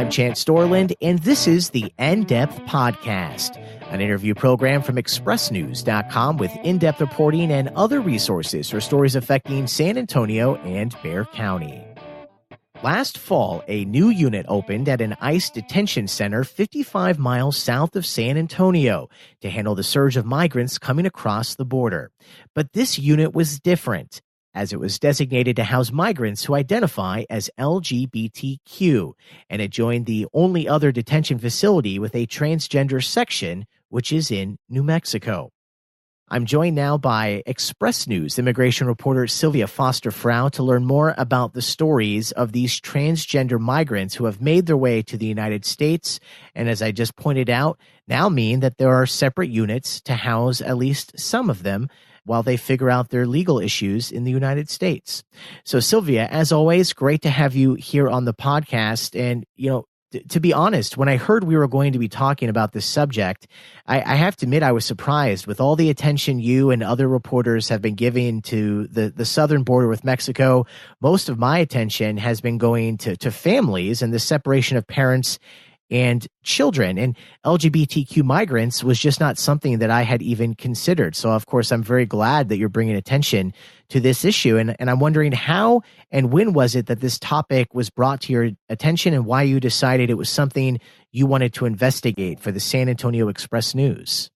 I'm Chance Dorland, and this is the In-Depth Podcast, an interview program from expressnews.com with in-depth reporting and other resources for stories affecting San Antonio and Bexar County. Last fall, a new unit opened at an ICE detention center 55 miles south of San Antonio to handle the surge of migrants coming across the border. But this unit was different, as it was designated to house migrants who identify as LGBTQ, and it joined the only other detention facility with a transgender section, which is in New Mexico. I'm joined now by Express News immigration reporter Silvia Foster-Frau to learn more about the stories of these transgender migrants who have made their way to the United States, and as I just pointed out, now mean that there are separate units to house at least some of them while they figure out their legal issues in the United States. So Silvia, as always, great to have you here on the podcast. And, to be honest, when I heard we were going to be talking about this subject, I have to admit I was surprised with all the attention you and other reporters have been giving to the southern border with Mexico. Most of my attention has been going to families and the separation of parents and children, and LGBTQ migrants was just not something that I had even considered. So, of course, I'm very glad that you're bringing attention to this issue. And I'm wondering how and when was it that this topic was brought to your attention and why you decided it was something you wanted to investigate for the San Antonio Express News?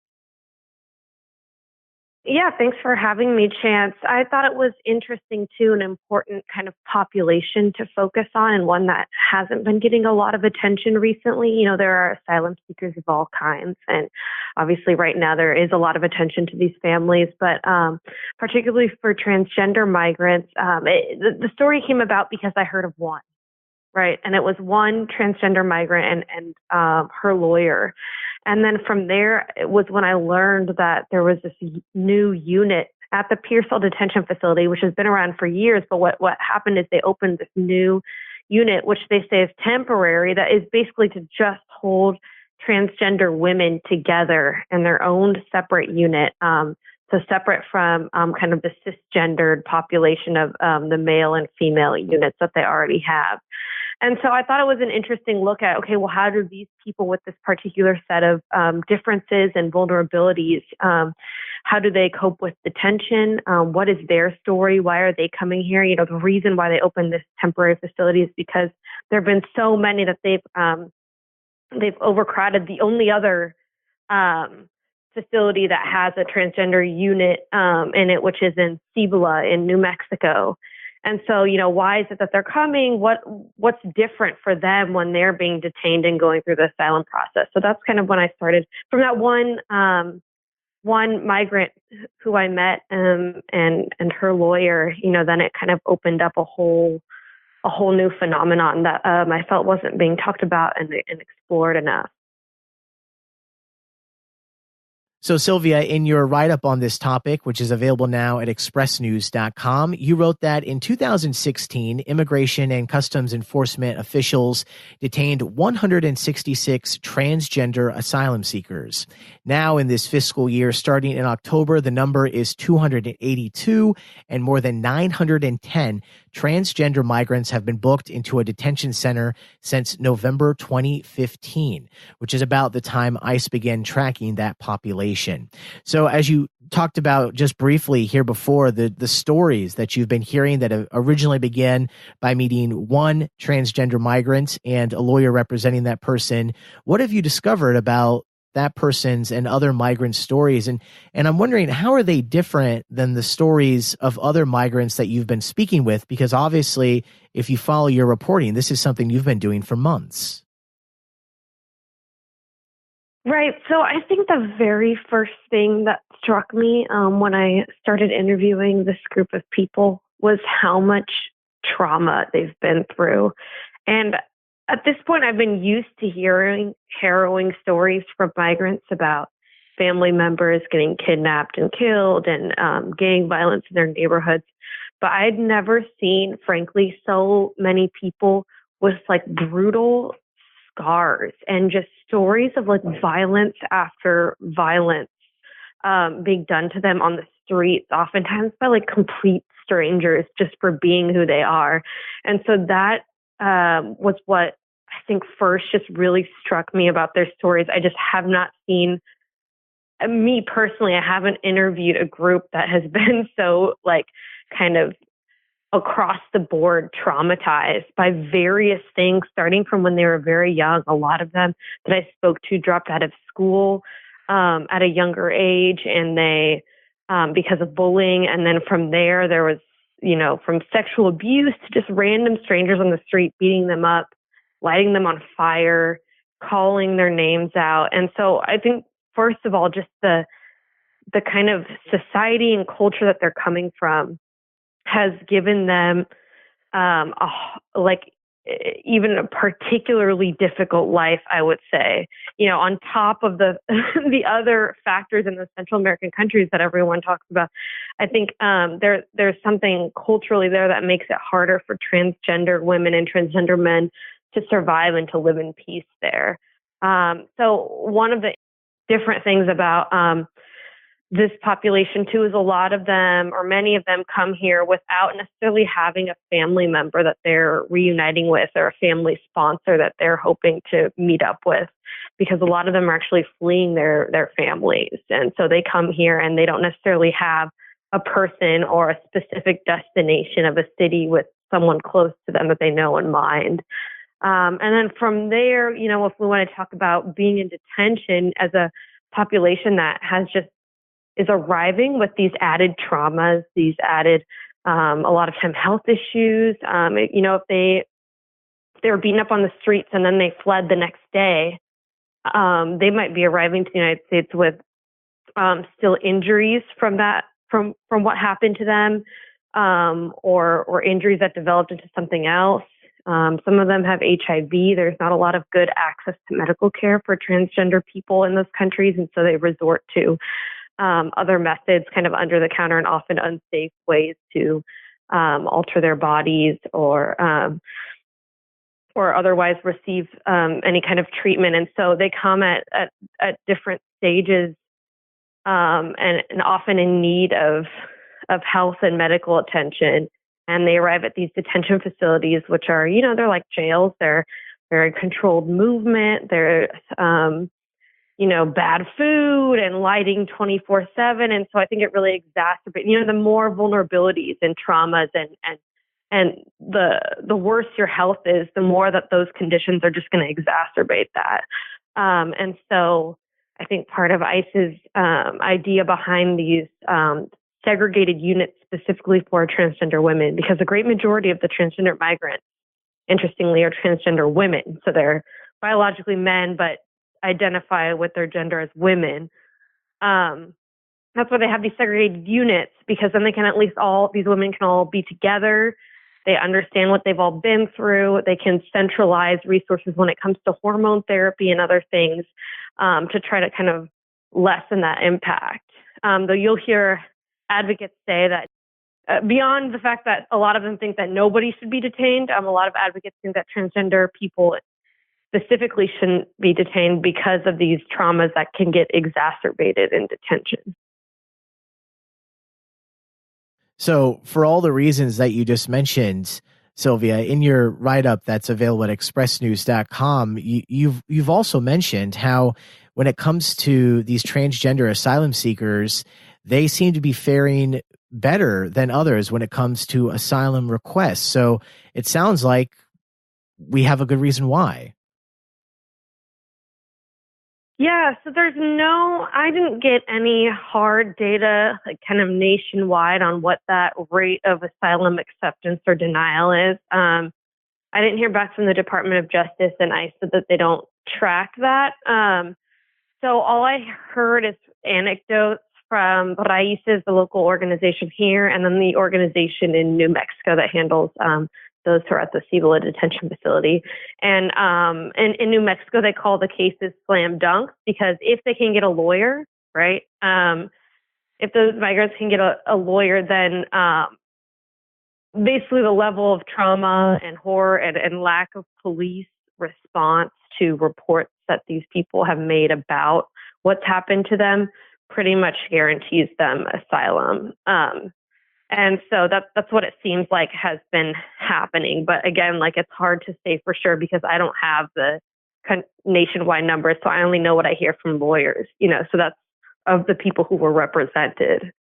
Yeah, thanks for having me, Chance. I thought it was interesting, too, an important kind of population to focus on and one that hasn't been getting a lot of attention recently. There are asylum seekers of all kinds. And obviously right now there is a lot of attention to these families, but particularly for transgender migrants, the story came about because I heard of one, right? And it was one transgender migrant and her lawyer. And then from there, it was when I learned that there was this new unit at the Pearsall Detention Facility, which has been around for years. But what happened is they opened this new unit, which they say is temporary, that is basically to just hold transgender women together in their own separate unit. So separate from kind of the cisgendered population of the male and female units that they already have. And so I thought it was an interesting look at, okay, well, how do these people with this particular set of differences and vulnerabilities, how do they cope with detention? What is their story? Why are they coming here? The reason why they opened this temporary facility is because there have been so many that they've overcrowded the only other facility that has a transgender unit in it, which is in Cibola in New Mexico. And so, why is it that they're coming? What's different for them when they're being detained and going through the asylum process? So that's kind of when I started from that one migrant who I met and her lawyer. Then it kind of opened up a whole new phenomenon that I felt wasn't being talked about and explored enough. So, Silvia, in your write-up on this topic, which is available now at expressnews.com, you wrote that in 2016, Immigration and Customs Enforcement officials detained 166 transgender asylum seekers. Now, in this fiscal year, starting in October, the number is 282, and more than 910 transgender migrants have been booked into a detention center since November 2015, which is about the time ICE began tracking that population. So as you talked about just briefly here before, the stories that you've been hearing that originally began by meeting one transgender migrant and a lawyer representing that person, what have you discovered about that person's and other migrant stories? And I'm wondering, how are they different than the stories of other migrants that you've been speaking with? Because obviously, if you follow your reporting, this is something you've been doing for months. Right. So I think the very first thing that struck me when I started interviewing this group of people was how much trauma they've been through. And at this point, I've been used to hearing harrowing stories from migrants about family members getting kidnapped and killed and gang violence in their neighborhoods. But I'd never seen, frankly, so many people with brutal scars and just stories of violence after violence being done to them on the streets, oftentimes by complete strangers just for being who they are. And so that was what I think first just really struck me about their stories. I just have not seen, me personally, I haven't interviewed a group that has been so like kind of across the board traumatized by various things, starting from when they were very young. A lot of them that I spoke to dropped out of school at a younger age, and they, because of bullying. And then from there was, from sexual abuse to just random strangers on the street beating them up, lighting them on fire, calling their names out. And so I think, first of all, just the kind of society and culture that they're coming from has given them even a particularly difficult life, I would say. On top of the the other factors in the Central American countries that everyone talks about, I think there's something culturally there that makes it harder for transgender women and transgender men to survive and to live in peace there. So one of the different things about this population too is a lot of them, or many of them, come here without necessarily having a family member that they're reuniting with, or a family sponsor that they're hoping to meet up with, because a lot of them are actually fleeing their families. And so they come here and they don't necessarily have a person or a specific destination of a city with someone close to them that they know in mind. And then from there, if we want to talk about being in detention as a population that is arriving with these added traumas, these added, a lot of time, health issues. If they were beaten up on the streets and then they fled the next day, they might be arriving to the United States with still injuries from what happened to them, or injuries that developed into something else. Some of them have HIV. There's not a lot of good access to medical care for transgender people in those countries, and so they resort to other methods, kind of under the counter and often unsafe ways to alter their bodies, or otherwise receive any kind of treatment. And so they come at different stages, and often in need of health and medical attention. And they arrive at these detention facilities, which are, they're like jails. They're very controlled movement. They're bad food and lighting 24/7. And so I think it really exacerbates, the more vulnerabilities and traumas and the worse your health is, the more that those conditions are just going to exacerbate that. And so I think part of ICE's idea behind these segregated units specifically for transgender women, because the great majority of the transgender migrants, interestingly, are transgender women. So they're biologically men, but identify with their gender as women. That's why they have these segregated units, because then they can these women can all be together. They understand what they've all been through. They can centralize resources when it comes to hormone therapy and other things, to try to kind of lessen that impact. Though you'll hear advocates say that beyond the fact that a lot of them think that nobody should be detained, a lot of advocates think that transgender people specifically shouldn't be detained because of these traumas that can get exacerbated in detention. So for all the reasons that you just mentioned, Silvia, in your write-up that's available at expressnews.com, you've also mentioned how when it comes to these transgender asylum seekers, they seem to be faring better than others when it comes to asylum requests. So it sounds like we have a good reason why. Yeah, so I didn't get any hard data, like kind of nationwide, on what that rate of asylum acceptance or denial is. I didn't hear back from the Department of Justice, and I said that they don't track that. So all I heard is anecdotes from Raíces, the local organization here, and then the organization in New Mexico that handles those who are at the Cibola detention facility. And in New Mexico, they call the cases slam dunks, because if they can get a lawyer, right, if those migrants can get a lawyer, then basically the level of trauma and horror and lack of police response to reports that these people have made about what's happened to them pretty much guarantees them asylum. And so that's what it seems like has been happening. But again, like it's hard to say for sure because I don't have the nationwide numbers. So I only know what I hear from lawyers, so that's of the people who were represented.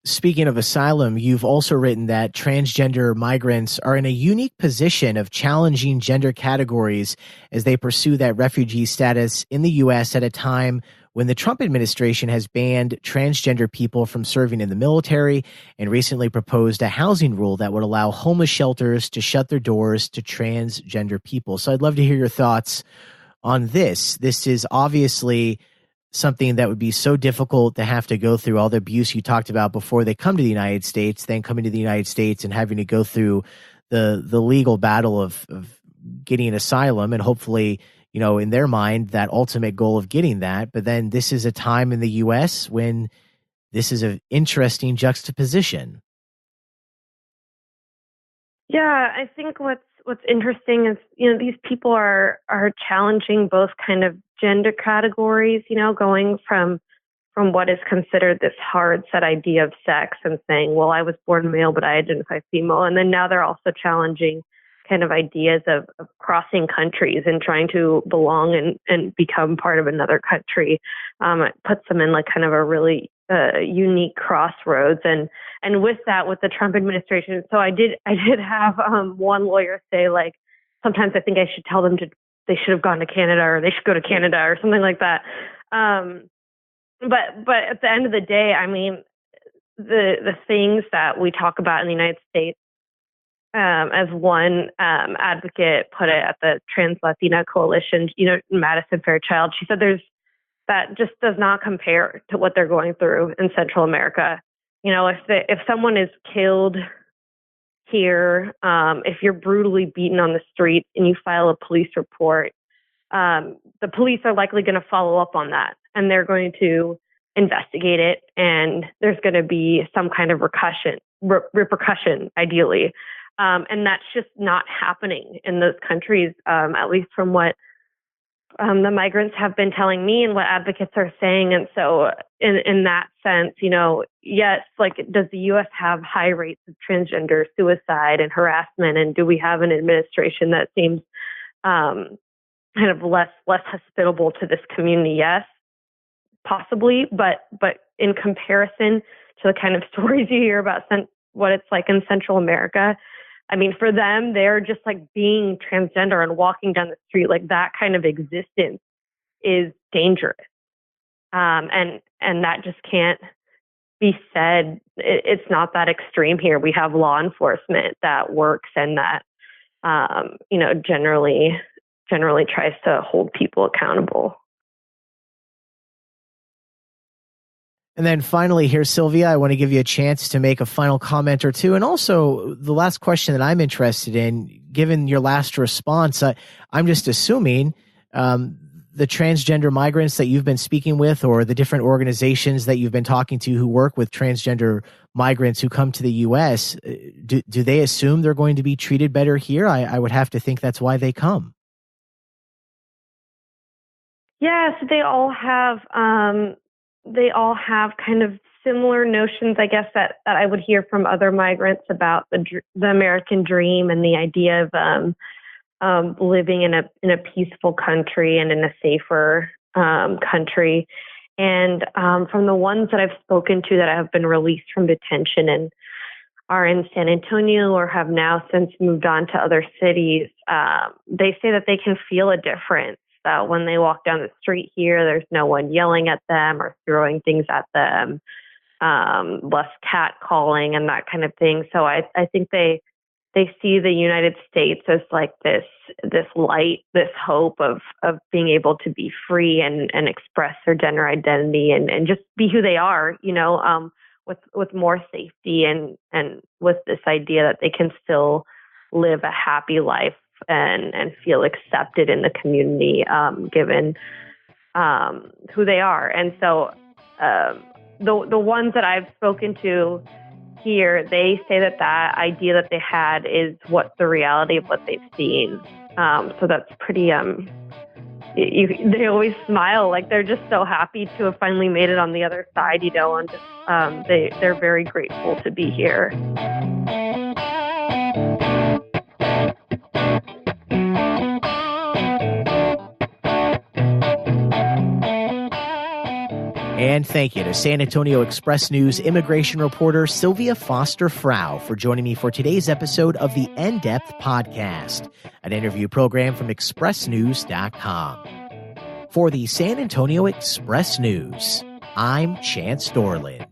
Speaking of asylum, you've also written that transgender migrants are in a unique position of challenging gender categories as they pursue that refugee status in the U.S. at a time when the Trump administration has banned transgender people from serving in the military and recently proposed a housing rule that would allow homeless shelters to shut their doors to transgender people. So I'd love to hear your thoughts on this. This is obviously something that would be so difficult to have to go through all the abuse you talked about before they come to the United States, then coming to the United States and having to go through the legal battle of getting asylum and hopefully, in their mind, that ultimate goal of getting that. But then this is a time in the U.S. when this is an interesting juxtaposition. Yeah, I think what's interesting is, these people are challenging both kind of gender categories, going from what is considered this hard set idea of sex and saying, well, I was born male, but I identify female. And then now they're also challenging kind of ideas of crossing countries and trying to belong and become part of another country. It puts them in like kind of a really unique crossroads. And with that, with the Trump administration, so I did have one lawyer say, like, sometimes I think I should tell them they should have gone to Canada or they should go to Canada or something like that. But at the end of the day, I mean, the things that we talk about in the United States, as one advocate put it at the Trans Latina Coalition, Madison Fairchild, she said that just does not compare to what they're going through in Central America. If someone is killed here, if you're brutally beaten on the street and you file a police report, the police are likely going to follow up on that and they're going to investigate it, and there's going to be some kind of repercussion, ideally. And that's just not happening in those countries, at least from what the migrants have been telling me and what advocates are saying. And so in that sense, yes, like, does the U.S. have high rates of transgender suicide and harassment? And do we have an administration that seems kind of less hospitable to this community? Yes, possibly. But in comparison to the kind of stories you hear about what it's like in Central America, I mean, for them, they're just like being transgender and walking down the street, like that kind of existence is dangerous. And that just can't be said. It's not that extreme here. We have law enforcement that works and that, generally tries to hold people accountable. And then finally here, Silvia, I want to give you a chance to make a final comment or two. And also the last question that I'm interested in, given your last response, I'm just assuming the transgender migrants that you've been speaking with or the different organizations that you've been talking to who work with transgender migrants who come to the U.S., do they assume they're going to be treated better here? I would have to think that's why they come. Yeah, so they all have kind of similar notions, I guess, that I would hear from other migrants about the American dream and the idea of living in a peaceful country and in a safer country. And from the ones that I've spoken to that have been released from detention and are in San Antonio or have now since moved on to other cities, they say that they can feel a difference. That when they walk down the street here, there's no one yelling at them or throwing things at them, less catcalling and that kind of thing. So I think they see the United States as like this light, this hope of being able to be free and express their gender identity and just be who they are, with more safety and with this idea that they can still live a happy life and feel accepted in the community, given who they are. And so the ones that I've spoken to here, they say that idea that they had is what the reality of what they've seen. So that's pretty they always smile, like they're just so happy to have finally made it on the other side, and they're very grateful to be here. And thank you to San Antonio Express News immigration reporter Silvia Foster-Frau for joining me for today's episode of the In-Depth Podcast, an interview program from expressnews.com. For the San Antonio Express News, I'm Chance Dorland.